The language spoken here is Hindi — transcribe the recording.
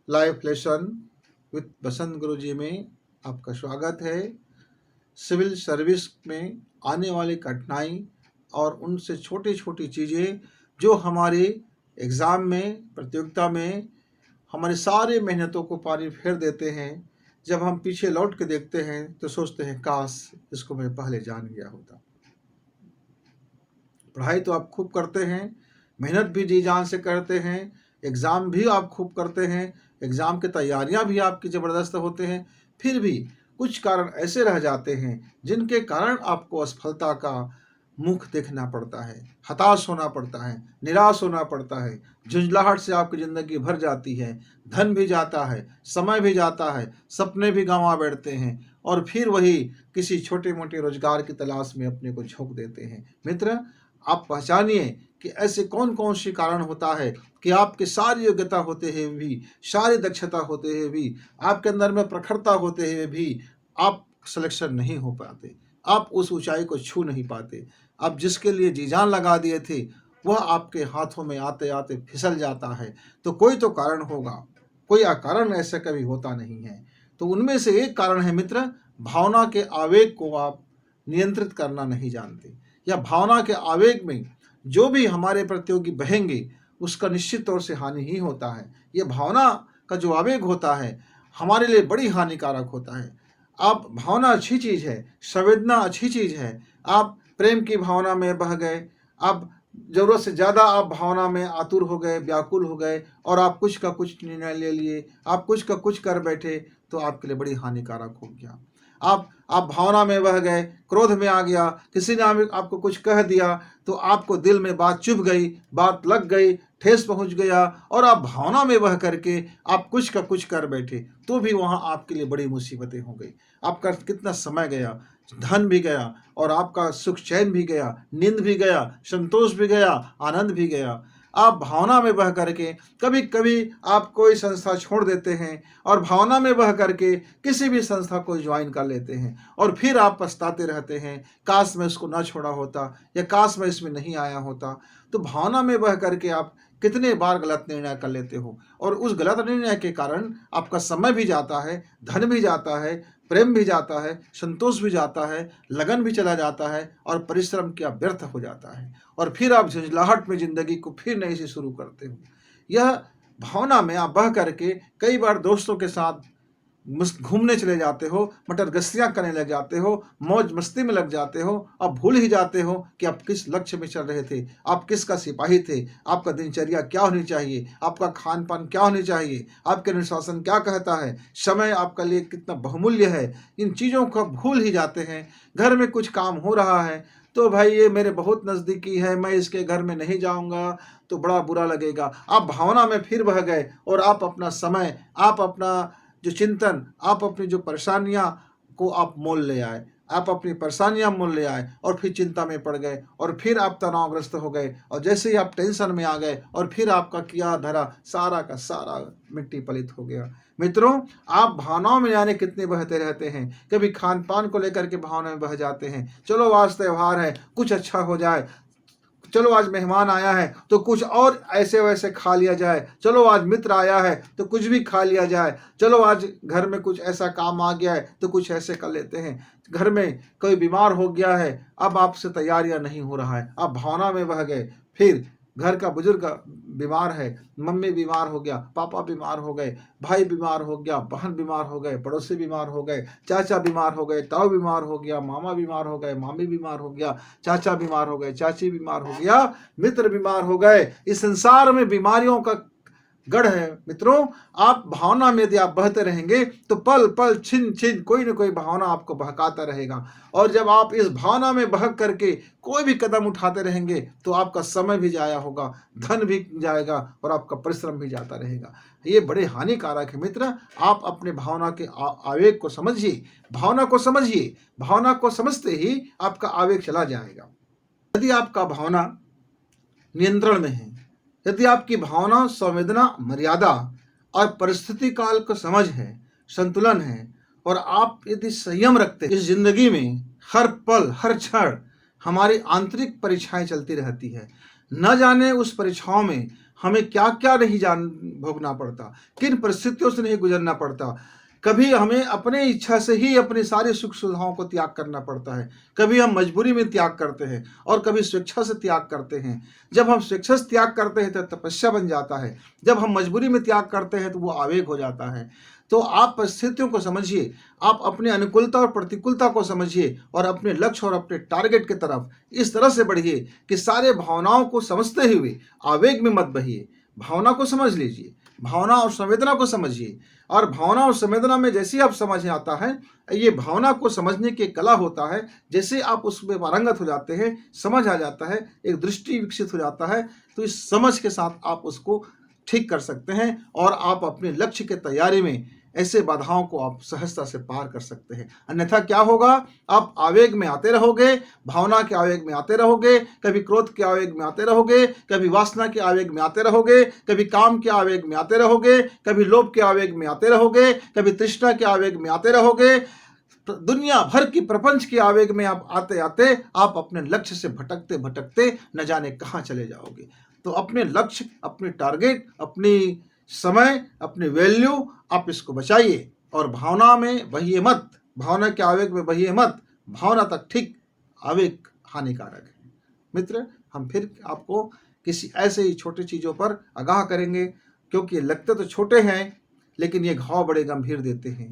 लाइफ लेसन विद बसंत गुरु जी में आपका स्वागत है। सिविल सर्विस में आने वाली कठिनाई और उनसे छोटी छोटी चीज़ें जो हमारे एग्ज़ाम में, प्रतियोगिता में हमारी सारी मेहनतों को पानी फेर देते हैं। जब हम पीछे लौट के देखते हैं तो सोचते हैं काश इसको मैं पहले जान गया होता। पढ़ाई तो आप खूब करते हैं, मेहनत भी जी जान से करते हैं, एग्ज़ाम भी आप खूब करते हैं, एग्ज़ाम की तैयारियां भी आपकी ज़बरदस्त होते हैं, फिर भी कुछ कारण ऐसे रह जाते हैं जिनके कारण आपको असफलता का मुख देखना पड़ता है, हताश होना पड़ता है, निराश होना पड़ता है, झुंझलाहट से आपकी ज़िंदगी भर जाती है, धन भी जाता है, समय भी जाता है, सपने भी गंवा बैठते हैं और फिर वही किसी छोटे मोटे रोजगार की तलाश में अपने को झोंक देते हैं। मित्र, आप पहचानिए कि ऐसे कौन कौन से कारण होता है कि आपके सारी योग्यता होते हुए भी, सारी दक्षता होते हुए भी, आपके अंदर में प्रखरता होते हुए भी आप सिलेक्शन नहीं हो पाते, आप उस ऊंचाई को छू नहीं पाते। आप जिसके लिए जी जान लगा दिए थे वह आपके हाथों में आते आते फिसल जाता है। तो कोई तो कारण होगा, कोई अकारण ऐसा कभी होता नहीं है। तो उनमें से एक कारण है मित्र, भावना के आवेग को आप नियंत्रित करना नहीं जानते, या भावना के आवेग में जो भी हमारे प्रतियोगी बहेंगे उसका निश्चित तौर से हानि ही होता है। यह भावना का जो आवेग होता है हमारे लिए बड़ी हानिकारक होता है। आप भावना अच्छी चीज़ है, संवेदना अच्छी चीज़ है। आप प्रेम की भावना में बह गए, आप ज़रूरत से ज़्यादा आप भावना में आतुर हो गए, व्याकुल हो गए और आप कुछ का कुछ निर्णय ले लिए, आप कुछ का कुछ कर बैठे, तो आपके लिए बड़ी हानिकारक हो गया। आप भावना में बह गए, क्रोध में आ गया, किसी ने आपको कुछ कह दिया तो आपको दिल में बात चुभ गई, बात लग गई, ठेस पहुंच गया और आप भावना में बह करके आप कुछ का कुछ कर बैठे, तो भी वहां आपके लिए बड़ी मुसीबतें हो गई। आपका कितना समय गया, धन भी गया और आपका सुख चैन भी गया, नींद भी गया, संतोष भी गया, आनंद भी गया। आप भावना में बह करके कभी कभी आप कोई संस्था छोड़ देते हैं और भावना में बह करके किसी भी संस्था को ज्वाइन कर लेते हैं और फिर आप पछताते रहते हैं, काश मैं इसको ना छोड़ा होता या काश मैं इसमें नहीं आया होता। तो भावना में बह करके आप कितने बार गलत निर्णय कर लेते हो और उस गलत निर्णय के कारण आपका समय भी जाता है, धन भी जाता है, प्रेम भी जाता है, संतोष भी जाता है, लगन भी चला जाता है और परिश्रम क्या व्यर्थ हो जाता है और फिर आप झुंझलाहट में ज़िंदगी को फिर नई से शुरू करते हो। यह भावना में आप बह करके कई बार दोस्तों के साथ घूमने चले जाते हो, मटर गश्तियाँ करने लग जाते हो, मौज मस्ती में लग जाते हो, अब भूल ही जाते हो कि आप किस लक्ष्य में चल रहे थे, आप किसका सिपाही थे, आपका दिनचर्या क्या होनी चाहिए, आपका खान पान क्या होनी चाहिए, आपके अनुशासन क्या कहता है, समय आपका लिए कितना बहुमूल्य है, इन चीज़ों को भूल ही जाते हैं। घर में कुछ काम हो रहा है तो भाई ये मेरे बहुत नज़दीकी है, मैं इसके घर में नहीं जाऊंगा तो बड़ा बुरा लगेगा। आप भावना में फिर बह गए और आप अपना समय, आप अपना जो चिंतन, आप अपनी जो परेशानियां को आप मोल ले आए, आप अपनी परेशानियां मोल ले आए और फिर चिंता में पड़ गए और फिर आप तनावग्रस्त हो गए और जैसे ही आप टेंशन में आ गए और फिर आपका किया धरा सारा का सारा मिट्टी पलित हो गया। मित्रों, आप भावनाओं में जाने कितने बहते रहते हैं। कभी खान पान को लेकर के भावना में बह जाते हैं, चलो आज त्यौहार है कुछ अच्छा हो जाए, चलो आज मेहमान आया है तो कुछ और ऐसे वैसे खा लिया जाए, चलो आज मित्र आया है तो कुछ भी खा लिया जाए, चलो आज घर में कुछ ऐसा काम आ गया है तो कुछ ऐसे कर लेते हैं, घर में कोई बीमार हो गया है, अब आपसे तैयारियां नहीं हो रहा है, आप भावना में बह गए। फिर घर का बुजुर्ग बीमार है, मम्मी बीमार हो गया, पापा बीमार हो गए, भाई बीमार हो गया, बहन बीमार हो गए, पड़ोसी बीमार हो गए, चाचा बीमार हो गए, ताऊ बीमार हो गया, मामा बीमार हो गए, मामी बीमार हो गया, चाचा बीमार हो गए, चाची बीमार हो गया, मित्र बीमार हो गए। इस संसार में बीमारियों का गढ़ है। मित्रों, आप भावना में यदि आप बहते रहेंगे तो पल पल छिन छिन कोई न कोई भावना आपको बहकाता रहेगा और जब आप इस भावना में बहक करके कोई भी कदम उठाते रहेंगे तो आपका समय भी जाया होगा, धन भी जाएगा और आपका परिश्रम भी जाता रहेगा। ये बड़े हानिकारक है। मित्र, आप अपने भावना के आवेग को समझिए, भावना को समझिए, भावना को समझते ही आपका आवेग चला जाएगा। यदि आपका भावना नियंत्रण में है, यदि आपकी भावना, संवेदना, मर्यादा और परिस्थिति काल को समझ है, संतुलन है और आप यदि संयम रखते हैं, इस जिंदगी में हर पल हर क्षण हमारी आंतरिक परीक्षाएं चलती रहती है। न जाने उस परीक्षाओं में हमें क्या क्या नहीं जान भोगना पड़ता, किन परिस्थितियों से नहीं गुजरना पड़ता। कभी हमें अपने इच्छा से ही अपनी सारी सुख सुविधाओं को त्याग करना पड़ता है, कभी हम मजबूरी में त्याग करते हैं और कभी स्वेच्छा से त्याग करते हैं। जब हम स्वेच्छा से त्याग करते हैं तो तपस्या बन जाता है, जब हम मजबूरी में त्याग करते हैं तो वो आवेग हो जाता है। तो आप परिस्थितियों को समझिए, आप अपनी अनुकूलता और प्रतिकूलता को समझिए और अपने लक्ष्य और अपने टारगेट की तरफ इस तरह से बढ़िए कि सारे भावनाओं को समझते हुए आवेग में मत बहिए। भावना को समझ लीजिए, भावना और संवेदना को समझिए, और भावना और संवेदना में जैसे ही आप समझ आता है, ये भावना को समझने की कला होता है। जैसे आप उसमें पारंगत हो जाते हैं, समझ आ जाता है, एक दृष्टि विकसित हो जाता है, तो इस समझ के साथ आप उसको ठीक कर सकते हैं और आप अपने लक्ष्य की तैयारी में ऐसे बाधाओं को आप सहजता से पार कर सकते हैं। अन्यथा क्या होगा, आप आवेग में आते रहोगे, भावना के आवेग में आते रहोगे, कभी क्रोध के आवेग में आते रहोगे, कभी वासना के आवेग में आते रहोगे, कभी काम के आवेग में आते रहोगे, कभी लोभ के आवेग में आते रहोगे, कभी तृष्णा के आवेग में आते रहोगे। दुनिया भर की प्रपंच के आवेग में आप आते आते आप अपने लक्ष्य से भटकते भटकते न जाने कहाँ चले जाओगे। तो अपने लक्ष्य, अपने टारगेट, अपनी समय, अपनी वैल्यू, आप इसको बचाइए और भावना में बहिए मत, भावना के आवेग में बहिए मत। भावना तक ठीक, आवेग हानिकारक है। मित्र, हम फिर आपको किसी ऐसे ही छोटी चीज़ों पर आगाह करेंगे, क्योंकि लगते तो छोटे हैं लेकिन ये घाव बड़े गंभीर देते हैं।